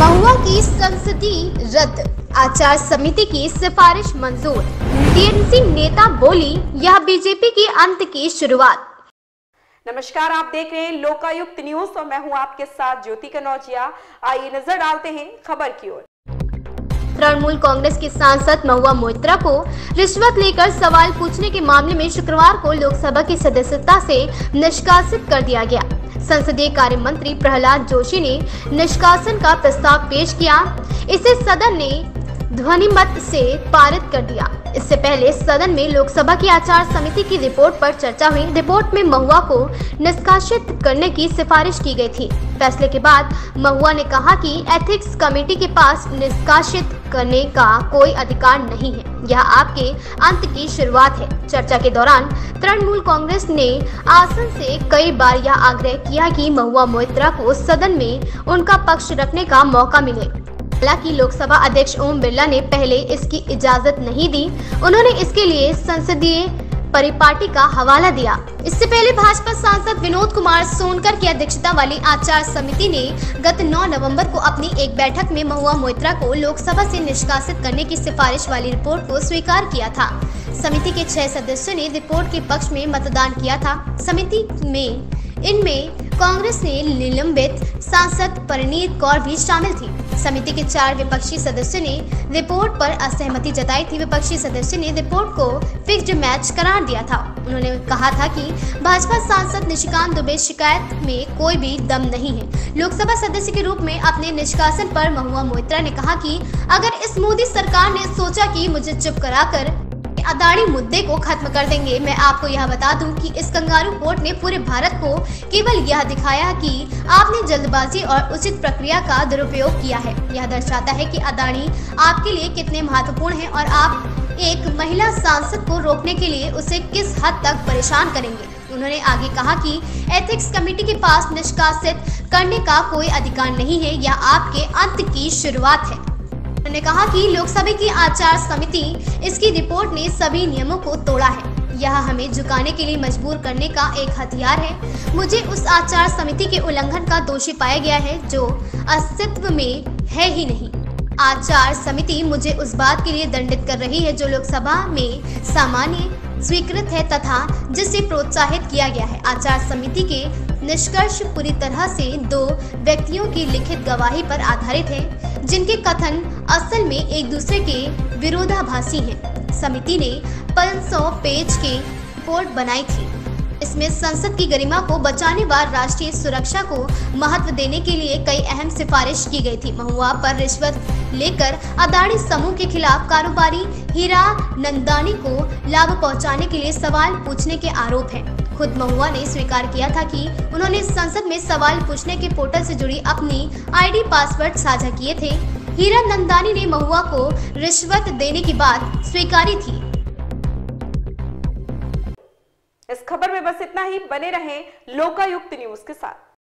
महुआ की संसदीय रद्द, आचार समिति की सिफारिश मंजूर। टीएमसी नेता बोली, यह बीजेपी के अंत की शुरुआत। नमस्कार, आप देख रहे हैं लोकायुक्त न्यूज और मैं हूं आपके साथ ज्योति कनौजिया। आइए नजर डालते हैं खबर की ओर। तृणमूल कांग्रेस के सांसद महुआ मोइत्रा को रिश्वत लेकर सवाल पूछने के मामले में शुक्रवार को लोकसभा की सदस्यता से निष्कासित कर दिया गया। संसदीय कार्य मंत्री प्रहलाद जोशी ने निष्कासन का प्रस्ताव पेश किया। इसे सदन ने ध्वनिमत से पारित कर दिया। इससे पहले सदन में लोकसभा की आचार समिति की रिपोर्ट पर चर्चा हुई। रिपोर्ट में महुआ को निष्कासित करने की सिफारिश की गई थी। फैसले के बाद महुआ ने कहा कि एथिक्स कमेटी के पास निष्कासित करने का कोई अधिकार नहीं है, यह आपके अंत की शुरुआत है। चर्चा के दौरान तृणमूल कांग्रेस ने आसन से कई बार यह आग्रह किया कि महुआ मोइत्रा को सदन में उनका पक्ष रखने का मौका मिले। हालांकि लोकसभा अध्यक्ष ओम बिरला ने पहले इसकी इजाजत नहीं दी। उन्होंने इसके लिए संसदीय परिपाटी का हवाला दिया। इससे पहले भाजपा सांसद विनोद कुमार सोनकर की अध्यक्षता वाली आचार समिति ने गत 9 नवंबर को अपनी एक बैठक में महुआ मोइत्रा को लोकसभा से निष्कासित करने की सिफारिश वाली रिपोर्ट को स्वीकार किया था। समिति के 6 सदस्यों ने रिपोर्ट के पक्ष में मतदान किया था। समिति में इनमें कांग्रेस ने निलंबित सांसद परिणीत कौर भी शामिल थी। समिति के 4 विपक्षी सदस्यों ने रिपोर्ट पर असहमति जताई थी। विपक्षी सदस्यों ने रिपोर्ट को फिक्स्ड मैच करार दिया था। उन्होंने कहा था कि भाजपा सांसद निशिकांत दुबे शिकायत में कोई भी दम नहीं है। लोकसभा सदस्य के रूप में अपने निष्कासन पर महुआ मोइत्रा ने कहा कि अगर इस मोदी सरकार ने सोचा कि मुझे चुप कराकर अदानी मुद्दे को खत्म कर देंगे, मैं आपको यह बता दूं कि इस कंगारू कोर्ट ने पूरे भारत को केवल यह दिखाया कि आपने जल्दबाजी और उचित प्रक्रिया का दुरुपयोग किया है। यह दर्शाता है कि अदानी आपके लिए कितने महत्वपूर्ण हैं और आप एक महिला सांसद को रोकने के लिए उसे किस हद तक परेशान करेंगे। उन्होंने आगे कहा कि एथिक्स कमेटी के पास निष्कासित करने का कोई अधिकार नहीं है, यह आपके अंत की शुरुआत है। उन्होंने कहा कि लोकसभा की आचार समिति इसकी रिपोर्ट ने सभी नियमों को तोड़ा है। यह हमें झुकाने के लिए मजबूर करने का एक हथियार है। मुझे उस आचार समिति के उल्लंघन का दोषी पाया गया है जो अस्तित्व में है ही नहीं। आचार समिति मुझे उस बात के लिए दंडित कर रही है जो लोकसभा में सामान्य स्वीकृत है तथा जिसे प्रोत्साहित किया गया है। आचार समिति के निष्कर्ष पूरी तरह से 2 व्यक्तियों की लिखित गवाही पर आधारित है, जिनके कथन असल में एक दूसरे के विरोधाभासी हैं। समिति ने 500 पेज की रिपोर्ट बनाई थी। इसमें संसद की गरिमा को बचाने व राष्ट्रीय सुरक्षा को महत्व देने के लिए कई अहम सिफारिश की गई थी। महुआ पर रिश्वत लेकर अदानी समूह के खिलाफ कारोबारी हीरा नंदानी को लाभ पहुंचाने के लिए सवाल पूछने के आरोप हैं। खुद महुआ ने स्वीकार किया था कि उन्होंने संसद में सवाल पूछने के पोर्टल से जुड़ी अपनी आईडी पासवर्ड साझा किए थे। हीरा नंदानी ने महुआ को रिश्वत देने की बात स्वीकारी थी। इस खबर में बस इतना ही। बने रहें लोकायुक्त न्यूज के साथ।